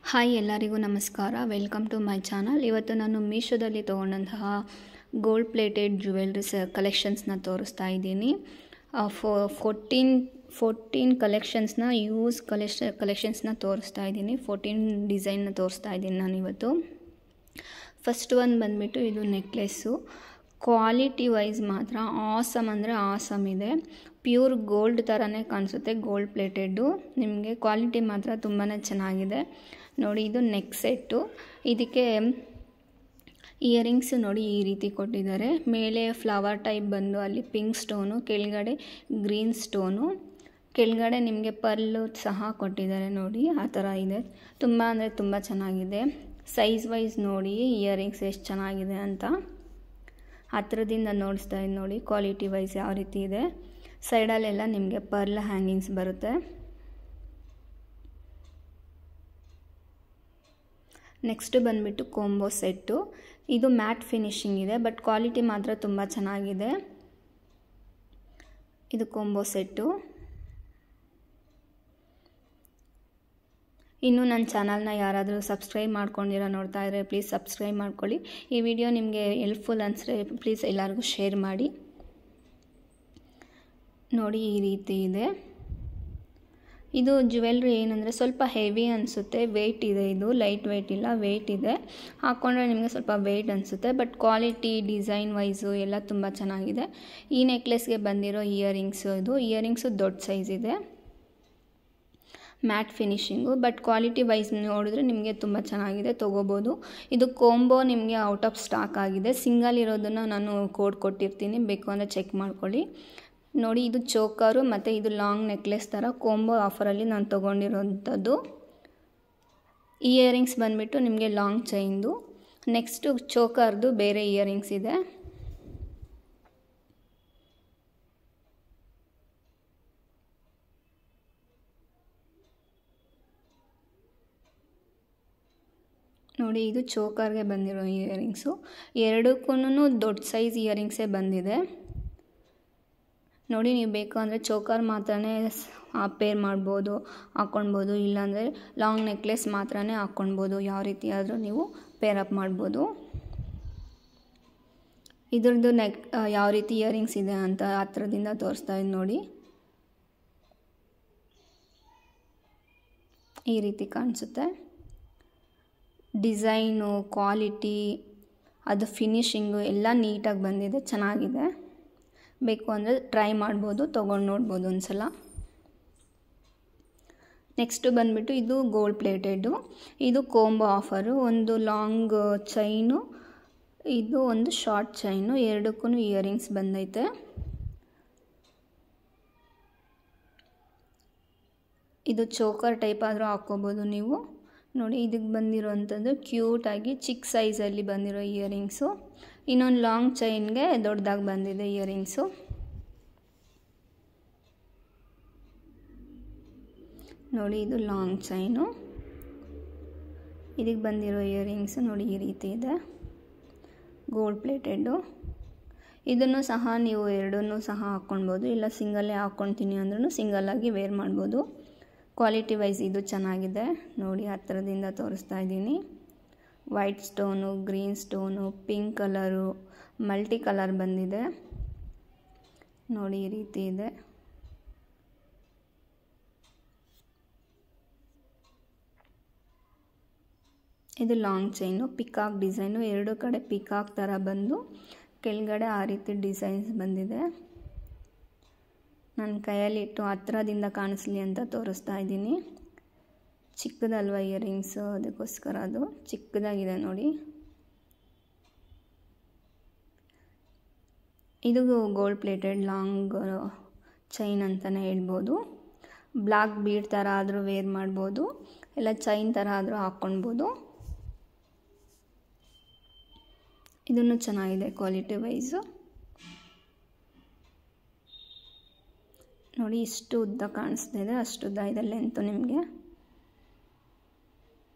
Hi ಎಲ್ಲರಿಗೂ ನಮಸ್ಕಾರ. Welcome to my channel. ಇವತ್ತು ನಾನು ಮೀಶೋದಲ್ಲಿ ತೊಗೊಂಡಂತಹ ಗೋಲ್ಡ್ ಪ್ಲೇಟೆಡ್ ಜ್ಯುವೆಲ್ರೀಸ್ ಕಲೆಕ್ಷನ್ಸ್ನ ತೋರಿಸ್ತಾ ಇದ್ದೀನಿ. 14 ಕಲೆಕ್ಷನ್ಸ್ನ ಕಲೆಕ್ಷನ್ಸ್ನ ತೋರಿಸ್ತಾ ಇದ್ದೀನಿ. 14 ಡಿಸೈನ್ನ ತೋರಿಸ್ತಾ ಇದ್ದೀನಿ ನಾನು ಇವತ್ತು. ಫಸ್ಟ್ ಒಂದು ಬಂದುಬಿಟ್ಟು ಇದು ನೆಕ್ಲೆಸ್ಸು. ಕ್ವಾಲಿಟಿ ವೈಸ್ ಮಾತ್ರ ಆಸಮ್ ಅಂದರೆ ಆಸಮ್ ಇದೆ. ಪ್ಯೂರ್ ಗೋಲ್ಡ್ ಥರನೇ ಕಾಣಿಸುತ್ತೆ, ಗೋಲ್ಡ್ ಪ್ಲೇಟೆಡ್ಡು. ನಿಮಗೆ ಕ್ವಾಲಿಟಿ ಮಾತ್ರ ತುಂಬಾ ಚೆನ್ನಾಗಿದೆ ನೋಡಿ. ಇದು ನೆಕ್ ಸೆಟ್ಟು. ಇದಕ್ಕೆ ಇಯರಿಂಗ್ಸು ನೋಡಿ ಈ ರೀತಿ ಕೊಟ್ಟಿದ್ದಾರೆ. ಮೇಲೆ ಫ್ಲವರ್ ಟೈಪ್ ಬಂದು ಅಲ್ಲಿ ಪಿಂಕ್ ಸ್ಟೋನು, ಕೆಳಗಡೆ ಗ್ರೀನ್ ಸ್ಟೋನು, ಕೆಳಗಡೆ ನಿಮಗೆ ಪರ್ಲು ಸಹ ಕೊಟ್ಟಿದ್ದಾರೆ ನೋಡಿ. ಆ ಥರ ಇದೆ. ತುಂಬ ಅಂದರೆ ತುಂಬ ಚೆನ್ನಾಗಿದೆ. ಸೈಜ್ ವೈಸ್ ನೋಡಿ ಇಯರಿಂಗ್ಸ್ ಎಷ್ಟು ಚೆನ್ನಾಗಿದೆ ಅಂತ ಹತ್ತಿರದಿಂದ ನೋಡಿಸ್ತಾ ಇದ್ದೀನಿ ನೋಡಿ. ಕ್ವಾಲಿಟಿ ವೈಸ್ ಯಾವ ರೀತಿ ಇದೆ. ಸೈಡಲ್ಲೆಲ್ಲ ನಿಮಗೆ ಪರ್ಲ್ ಹ್ಯಾಂಗಿಂಗ್ಸ್ ಬರುತ್ತೆ. ನೆಕ್ಸ್ಟ್ ಬಂದುಬಿಟ್ಟು ಕೊಂಬೋ ಸೆಟ್ಟು. ಇದು ಮ್ಯಾಟ್ ಫಿನಿಶಿಂಗ್ ಇದೆ, ಬಟ್ ಕ್ವಾಲಿಟಿ ಮಾತ್ರ ತುಂಬ ಚೆನ್ನಾಗಿದೆ. ಇದು ಕೊಂಬೋ ಸೆಟ್ಟು. ಇನ್ನು ನನ್ನ ಚಾನಲ್ನ ಯಾರಾದರೂ ಸಬ್ಸ್ಕ್ರೈಬ್ ಮಾಡ್ಕೊಂಡಿರೋ ನೋಡ್ತಾ ಇದ್ದರೆ ಪ್ಲೀಸ್ ಸಬ್ಸ್ಕ್ರೈಬ್ ಮಾಡ್ಕೊಳ್ಳಿ. ಈ ವಿಡಿಯೋ ನಿಮಗೆ ಹೆಲ್ಪ್ಫುಲ್ ಅನಿಸಿದ್ರೆ ಪ್ಲೀಸ್ ಎಲ್ಲರಿಗೂ ಶೇರ್ ಮಾಡಿ. ನೋಡಿ ಈ ರೀತಿ ಇದೆ. ಇದು ಜ್ಯುವೆಲ್ರಿ ಏನಂದರೆ ಸ್ವಲ್ಪ ಹೆವಿ ಅನಿಸುತ್ತೆ, ವೆಯ್ಟ್ ಇದೆ. ಇದು ಲೈಟ್ ವೆಯ್ಟ್ ಇಲ್ಲ, ವೆಯ್ಟ್ ಇದೆ. ಹಾಕ್ಕೊಂಡ್ರೆ ನಿಮಗೆ ಸ್ವಲ್ಪ ವೆಯ್ಟ್ ಅನಿಸುತ್ತೆ, ಬಟ್ ಕ್ವಾಲಿಟಿ ಡಿಸೈನ್ ವೈಸು ಎಲ್ಲ ತುಂಬ ಚೆನ್ನಾಗಿದೆ. ಈ ನೆಕ್ಲೆಸ್ಗೆ ಬಂದಿರೋ ಇಯರಿಂಗ್ಸು ದೊಡ್ಡ ಸೈಜ್ ಇದೆ, ಮ್ಯಾಟ್ ಫಿನಿಶಿಂಗು. ಬಟ್ ಕ್ವಾಲಿಟಿ ವೈಸ್ ನೋಡಿದ್ರೆ ನಿಮಗೆ ತುಂಬ ಚೆನ್ನಾಗಿದೆ, ತೊಗೋಬೋದು. ಇದು ಕೊಂಬೋ ನಿಮಗೆ ಔಟ್ ಆಫ್ ಸ್ಟಾಕ್ ಆಗಿದೆ. ಸಿಂಗಲ್ ಇರೋದನ್ನು ನಾನು ಕೋಡ್ ಕೊಟ್ಟಿರ್ತೀನಿ, ಬೇಕು ಅಂದರೆ ಚೆಕ್ ಮಾಡ್ಕೊಳ್ಳಿ ನೋಡಿ. ಇದು ಚೋಕರು ಮತ್ತು ಇದು ಲಾಂಗ್ ನೆಕ್ಲೆಸ್ ಥರ ಕೊಂಬೋ ಆಫರಲ್ಲಿ ನಾನು ತೊಗೊಂಡಿರೋಂಥದ್ದು. ಇಯರಿಂಗ್ಸ್ ಬಂದುಬಿಟ್ಟು ನಿಮಗೆ ಲಾಂಗ್ ಚೈನ್ದು. ನೆಕ್ಸ್ಟು ಚೋಕರ್ದು ಬೇರೆ ಇಯರಿಂಗ್ಸ್ ಇದೆ. ನೋಡಿ ಇದು ಚೋಕರ್ಗೆ ಬಂದಿರೋ ಇಯರಿಂಗ್ಸು. ಎರಡಕ್ಕೂ ದೊಡ್ಡ ಸೈಜ್ ಇಯರಿಂಗ್ಸೇ ಬಂದಿದೆ ನೋಡಿ. ನೀವು ಬೇಕು ಅಂದರೆ ಚೋಕರ್ ಮಾತ್ರನೇ ಪೇರ್ ಮಾಡ್ಬೋದು, ಹಾಕ್ಕೊಳ್ಬೋದು. ಇಲ್ಲಾಂದರೆ ಲಾಂಗ್ ನೆಕ್ಲೆಸ್ ಮಾತ್ರನೇ ಹಾಕ್ಕೊಳ್ಬೋದು. ಯಾವ ರೀತಿ ಆದರೂ ನೀವು ಪೇರಪ್ ಮಾಡ್ಬೋದು. ಇದ್ರದ್ದು ಯಾವ ರೀತಿ ಇಯರಿಂಗ್ಸ್ ಇದೆ ಅಂತ ಹತ್ರದಿಂದ ತೋರಿಸ್ತಾ ಇದ್ದೀನಿ ನೋಡಿ. ಈ ರೀತಿ ಕಾಣಿಸುತ್ತೆ. ಡಿಸೈನು, ಕ್ವಾಲಿಟಿ, ಅದು ಫಿನಿಶಿಂಗು ಎಲ್ಲ ನೀಟಾಗಿ ಬಂದಿದೆ, ಚೆನ್ನಾಗಿದೆ. ಬೇಕು ಅಂದರೆ ಟ್ರೈ ಮಾಡ್ಬೋದು, ತೊಗೊಂಡು ನೋಡ್ಬೋದು ಒಂದು ಸಲ. ನೆಕ್ಸ್ಟು ಬಂದುಬಿಟ್ಟು ಇದು ಗೋಲ್ಡ್ ಪ್ಲೇಟೆಡ್ಡು. ಇದು ಕೊಂಬೋ ಆಫರು. ಒಂದು ಲಾಂಗ್ ಚೈನು, ಇದು ಒಂದು ಶಾರ್ಟ್ ಚೈನು, ಎರಡಕ್ಕೂ ಇಯರಿಂಗ್ಸ್ ಬಂದೈತೆ. ಇದು ಚೋಕರ್ ಟೈಪ್ ಆದರೂ ಹಾಕ್ಕೋಬೋದು ನೀವು ನೋಡಿ. ಇದಕ್ಕೆ ಬಂದಿರೋವಂಥದ್ದು ಕ್ಯೂಟಾಗಿ ಚಿಕ್ಕ ಸೈಜಲ್ಲಿ ಬಂದಿರೋ ಇಯರಿಂಗ್ಸು. ಇನ್ನೊಂದು ಲಾಂಗ್ ಚೈನ್ಗೆ ದೊಡ್ಡದಾಗಿ ಬಂದಿದೆ ಇಯರಿಂಗ್ಸು. ನೋಡಿ ಇದು ಲಾಂಗ್ ಚೈನು. ಇದಕ್ಕೆ ಬಂದಿರೋ ಇಯರಿಂಗ್ಸು ನೋಡಿ ಈ ರೀತಿ ಇದೆ, ಗೋಲ್ಡ್ ಪ್ಲೇಟೆಡ್ಡು. ಇದನ್ನು ಸಹ ನೀವು ಎರಡನ್ನೂ ಸಹ ಹಾಕ್ಕೊಳ್ಬೋದು, ಇಲ್ಲ ಸಿಂಗಲ್ಲೇ ಹಾಕ್ಕೊಳ್ತೀನಿ ಅಂದ್ರೂ ಸಿಂಗಲ್ಲಾಗಿ ವೇರ್ ಮಾಡ್ಬೋದು. ಕ್ವಾಲಿಟಿ ವೈಸ್ ಇದು ಚೆನ್ನಾಗಿದೆ ನೋಡಿ. ಹತ್ತಿರದಿಂದ ತೋರಿಸ್ತಾ ಇದ್ದೀನಿ. White stone, green stone, pink colour, multi colour ಬಂದಿದೆ ನೋಡಿ. ಈ ರೀತಿ ಇದೆ. ಇದು ಲಾಂಗ್ ಚೈನು, ಪಿಕಾಕ್ ಡಿಸೈನು. ಎರಡು ಕಡೆ ಪಿಕಾಕ್ ಥರ ಬಂದು ಕೆಳಗಡೆ ಆ ರೀತಿ ಡಿಸೈನ್ಸ್ ಬಂದಿದೆ. ನನ್ನ ಕೈಯಲ್ಲಿಟ್ಟು ಹತ್ತಿರದಿಂದ ಕಾಣಿಸ್ಲಿ ಅಂತ ತೋರಿಸ್ತಾ ಇದ್ದೀನಿ. ಚಿಕ್ಕದಲ್ವ ಇಯರಿಂಗ್ಸು, ಅದಕ್ಕೋಸ್ಕರ ಅದು ಚಿಕ್ಕದಾಗಿದೆ ನೋಡಿ. ಇದು ಗೋಲ್ಡ್ ಪ್ಲೇಟೆಡ್ ಲಾಂಗ್ ಚೈನ್ ಅಂತಲೇ ಹೇಳ್ಬೋದು. ಬ್ಲಾಕ್ ಬೀಡ್ ಥರ ಆದರೂ ವೇರ್ ಮಾಡ್ಬೋದು, ಇಲ್ಲ ಚೈನ್ ಥರ ಆದರೂ ಹಾಕ್ಕೊಳ್ಬೋದು. ಇದನ್ನು ಚೆನ್ನಾಗಿದೆ ಕ್ವಾಲಿಟಿ ವೈಸು ನೋಡಿ. ಇಷ್ಟು ಉದ್ದ ಕಾಣಿಸ್ತಿದೆ, ಅಷ್ಟು ಉದ್ದ ಇದೆ ಲೆಂತು ನಿಮಗೆ.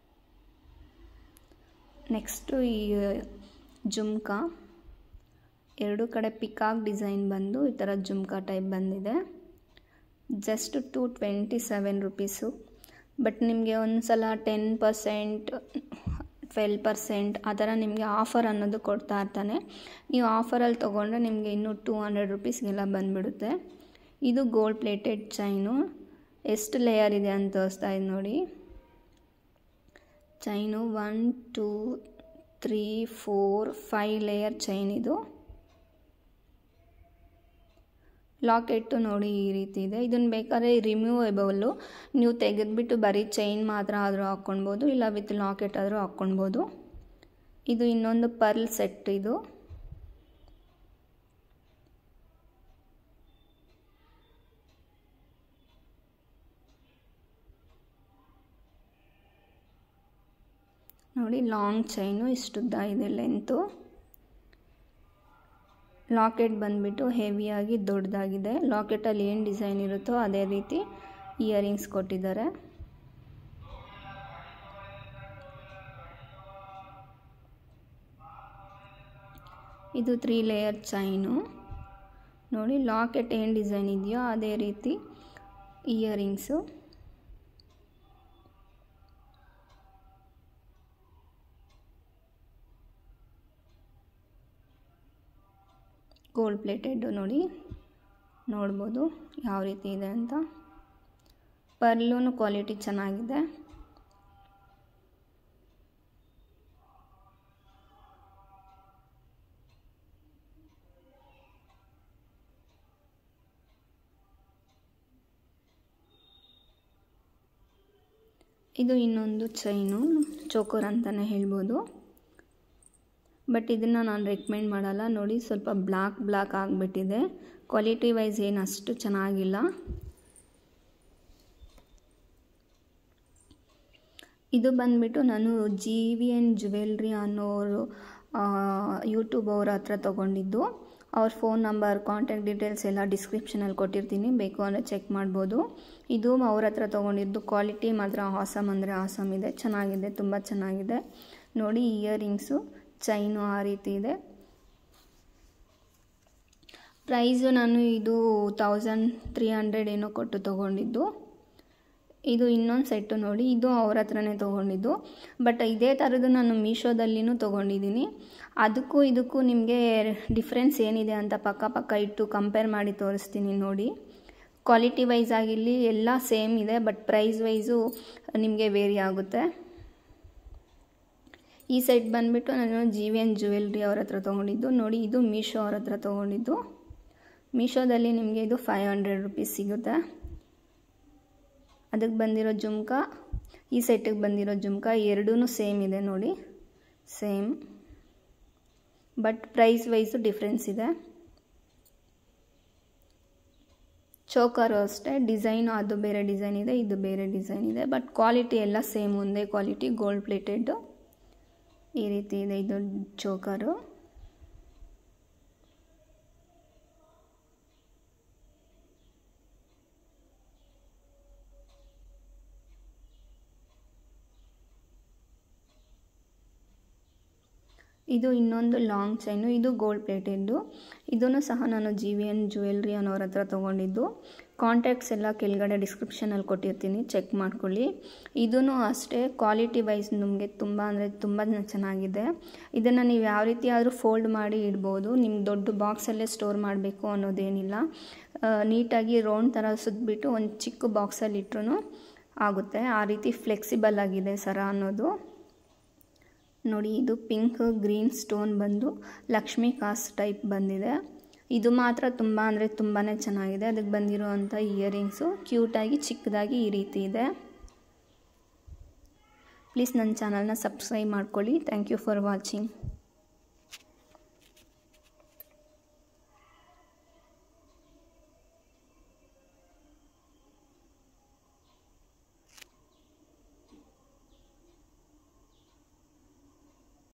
ನೆಕ್ಸ್ಟು ಈ ಜುಮ್ಕಾ. ಎರಡು ಕಡೆ ಪಿಕಾಕ್ ಡಿಸೈನ್ ಬಂದು ಈ ಥರ ಜುಮ್ಕಾ ಟೈಪ್ ಬಂದಿದೆ. Just 227 rupees. ಬಟ್ ನಿಮಗೆ ಒಂದು ಸಲ 10%, 12% ಆ ಥರ ನಿಮಗೆ ಆಫರ್ ಅನ್ನೋದು ಕೊಡ್ತಾ ಇರ್ತಾನೆ. ನೀವು ಆಫರಲ್ಲಿ ತೊಗೊಂಡ್ರೆ ನಿಮಗೆ ಇನ್ನೂ 200 ರೂಪೀಸ್ಗೆಲ್ಲ ಬಂದುಬಿಡುತ್ತೆ. ಇದು ಗೋಲ್ಡ್ ಪ್ಲೇಟೆಡ್ ಚೈನು. ಎಷ್ಟು ಲೇಯರ್ ಇದೆ ಅಂತ ತೋರಿಸ್ತಾ ಇದೆ ನೋಡಿ. ಚೈನು 1 2 3 4 5 ಲೇಯರ್ ಚೈನ್ ಇದು. ಲಾಕೆಟ್ಟು ನೋಡಿ ಈ ರೀತಿ ಇದೆ. ಇದನ್ನು ಬೇಕಾದ್ರೆ ರಿಮೂವೇಬಲ್ಲು, ನೀವು ತೆಗೆದುಬಿಟ್ಟು ಬರೀ ಚೈನ್ ಮಾತ್ರ ಆದರೂ ಹಾಕ್ಕೊಳ್ಬೋದು, ಇಲ್ಲ ವಿತ್ ಲಾಕೆಟ್ ಆದರೂ ಹಾಕ್ಕೊಳ್ಬೋದು. ಇದು ಇನ್ನೊಂದು ಪರ್ಲ್ ಸೆಟ್. ಇದು ನೋಡಿ, ಲಾಂಗ್ ಚೈನು ಇಷ್ಟುದ್ದ ಇದೆ ಲೆಂತು. ಲಾಕೆಟ್ ಬಂದುಬಿಟ್ಟು ಹೆವಿಯಾಗಿ ದೊಡ್ಡದಾಗಿದೆ. ಲಾಕೆಟಲ್ಲಿ ಏನು ಡಿಸೈನ್ ಇರುತ್ತೋ ಅದೇ ರೀತಿ ಇಯರಿಂಗ್ಸ್ ಕೊಟ್ಟಿದ್ದಾರೆ. ಇದು 3 ಲೇಯರ್ ಚೈನು ನೋಡಿ. ಲಾಕೆಟ್ ಏನು ಡಿಸೈನ್ ಇದೆಯೋ ಅದೇ ರೀತಿ ಇಯರಿಂಗ್ಸು. ಗೋಲ್ಡ್ ಪ್ಲೇಟೆಡ್ ನೋಡಿ, ನೋಡ್ಬೋದು ಯಾವ ರೀತಿ ಇದೆ ಅಂತ. ಪರ್ಲೂ ಕ್ವಾಲಿಟಿ ಚೆನ್ನಾಗಿದೆ. ಇದು ಇನ್ನೊಂದು ಚೈನು, ಚೋಕರ್ ಅಂತಲೇ ಹೇಳ್ಬೋದು. ಬಟ್ ಇದನ್ನು ನಾನು ರೆಕಮೆಂಡ್ ಮಾಡಲ್ಲ. ನೋಡಿ, ಸ್ವಲ್ಪ ಬ್ಲ್ಯಾಕ್ ಆಗಿಬಿಟ್ಟಿದೆ. ಕ್ವಾಲಿಟಿ ವೈಸ್ ಏನು ಅಷ್ಟು ಚೆನ್ನಾಗಿಲ್ಲ. ಇದು ಬಂದುಬಿಟ್ಟು ನಾನು GVN ಜ್ಯುವೆಲ್ರಿ ಅನ್ನೋರು ಯೂಟ್ಯೂಬ್ ಅವ್ರ ಹತ್ರ ತೊಗೊಂಡಿದ್ದು. ಅವ್ರ ಫೋನ್ ನಂಬರ್, ಕಾಂಟ್ಯಾಕ್ಟ್ ಡೀಟೇಲ್ಸ್ ಎಲ್ಲ ಡಿಸ್ಕ್ರಿಪ್ಷನಲ್ಲಿ ಕೊಟ್ಟಿರ್ತೀನಿ, ಬೇಕು ಅಂದರೆ ಚೆಕ್ ಮಾಡ್ಬೋದು. ಇದು ಅವ್ರ ಹತ್ರ ತೊಗೊಂಡಿದ್ದು. ಕ್ವಾಲಿಟಿ ಮಾತ್ರ ಆಸಮ್ ಅಂದರೆ ಆಸಮ್ ಇದೆ, ಚೆನ್ನಾಗಿದೆ, ತುಂಬ ಚೆನ್ನಾಗಿದೆ. ನೋಡಿ, ಇಯರಿಂಗ್ಸು, ಚೈನು ಆ ರೀತಿ ಇದೆ. ಪ್ರೈಸು ನಾನು ಇದು 1300 ಏನೋ ಕೊಟ್ಟು ತೊಗೊಂಡಿದ್ದು. ಇದು ಇನ್ನೊಂದು ಸೆಟ್ಟು ನೋಡಿ, ಇದು ಅವ್ರ ಹತ್ರನೇ ತೊಗೊಂಡಿದ್ದು. ಬಟ್ ಇದೇ ಥರದ್ದು ನಾನು ಮೀಶೋದಲ್ಲಿನೂ ತೊಗೊಂಡಿದ್ದೀನಿ. ಅದಕ್ಕೂ ಇದಕ್ಕೂ ನಿಮಗೆ ಡಿಫ್ರೆನ್ಸ್ ಏನಿದೆ ಅಂತ ಪಕ್ಕ ಇಟ್ಟು ಕಂಪೇರ್ ಮಾಡಿ ತೋರಿಸ್ತೀನಿ ನೋಡಿ. ಕ್ವಾಲಿಟಿ ವೈಸ್ ಆಗಿರಲಿ ಎಲ್ಲ ಸೇಮ್ ಇದೆ, ಬಟ್ ಪ್ರೈಸ್ ವೈಸು ನಿಮಗೆ ವೇರಿ ಆಗುತ್ತೆ. ಈ ಸೆಟ್ ಬಂದುಬಿಟ್ಟು ನಾನು GVN ಜ್ಯುವೆಲ್ರಿ ಅವ್ರ ಹತ್ರ ತೊಗೊಂಡಿದ್ದು ನೋಡಿ. ಇದು ಮೀಶೋ ಅವ್ರ ಹತ್ರ ತೊಗೊಂಡಿದ್ದು. ಮೀಶೋದಲ್ಲಿ ನಿಮಗೆ ಇದು 500 ರೂಪೀಸ್ ಸಿಗುತ್ತೆ. ಅದಕ್ಕೆ ಬಂದಿರೋ ಜುಮ್ಕ, ಈ ಸೆಟ್ಟಿಗೆ ಬಂದಿರೋ ಜುಮ್ಕ ಎರಡೂ ಸೇಮ್ ಇದೆ ನೋಡಿ, same. But price wise difference ಇದೆ. ಚೋಕರು ಅಷ್ಟೇ, ಡಿಸೈನು ಅದು ಬೇರೆ ಡಿಸೈನ್ ಇದೆ, ಇದು ಬೇರೆ ಡಿಸೈನ್ ಇದೆ. ಬಟ್ ಕ್ವಾಲಿಟಿ ಎಲ್ಲ ಸೇಮ್, ಒಂದೇ ಕ್ವಾಲಿಟಿ, ಗೋಲ್ಡ್ ಪ್ಲೇಟೆಡ್ ಈ ರೀತಿ ಇದೆ. ಇದು ಚೋಕರು. ಇದು ಇನ್ನೊಂದು ಲಾಂಗ್ ಚೈನು, ಇದು ಗೋಲ್ಡ್ ಪ್ಲೇಟೆಡ್ಡು. ಇದನ್ನು ಸಹ ನಾನು GVN ಜ್ಯುವೆಲ್ರಿ ಅನ್ನೋರ ಹತ್ರ ತೊಗೊಂಡಿದ್ದು. ಕಾಂಟ್ಯಾಕ್ಟ್ಸ್ ಎಲ್ಲ ಕೆಳಗಡೆ ಡಿಸ್ಕ್ರಿಪ್ಷನಲ್ಲಿ ಕೊಟ್ಟಿರ್ತೀನಿ, ಚೆಕ್ ಮಾಡ್ಕೊಳ್ಳಿ. ಇದೂ ಅಷ್ಟೇ, ಕ್ವಾಲಿಟಿ ವೈಸ್ ನಿಮಗೆ ತುಂಬ ಅಂದರೆ ತುಂಬ ಚೆನ್ನಾಗಿದೆ. ಇದನ್ನು ನೀವು ಯಾವ ರೀತಿ ಆದರೂ ಫೋಲ್ಡ್ ಮಾಡಿ ಇಡ್ಬೋದು. ನಿಮ್ಗೆ ದೊಡ್ಡ ಬಾಕ್ಸಲ್ಲೇ ಸ್ಟೋರ್ ಮಾಡಬೇಕು ಅನ್ನೋದೇನಿಲ್ಲ. ನೀಟಾಗಿ ರೌಂಡ್ ಥರ ಸುತ್ತಬಿಟ್ಟು ಒಂದು ಚಿಕ್ಕ ಬಾಕ್ಸಲ್ಲಿ ಇಟ್ರೂ ಆಗುತ್ತೆ. ಆ ರೀತಿ ಫ್ಲೆಕ್ಸಿಬಲ್ ಆಗಿದೆ ಸರ ಅನ್ನೋದು ನೋಡಿ. ಇದು ಪಿಂಕ್ ಗ್ರೀನ್ ಸ್ಟೋನ್ ಬಂದು ಲಕ್ಷ್ಮಿ ಕಾಸ್ ಟೈಪ್ ಬಂದಿದೆ. ಇದು ಮಾತ್ರ ತುಂಬ ಅಂದರೆ ತುಂಬಾ ಚೆನ್ನಾಗಿದೆ. ಅದಕ್ಕೆ ಬಂದಿರುವಂಥ ಇಯರಿಂಗ್ಸು ಕ್ಯೂಟಾಗಿ ಚಿಕ್ಕದಾಗಿ ಈ ರೀತಿ ಇದೆ. ಪ್ಲೀಸ್ ನನ್ನ ಚಾನಲ್ನ ಸಬ್ಸ್ಕ್ರೈಬ್ ಮಾಡ್ಕೊಳ್ಳಿ. Thank you for watching.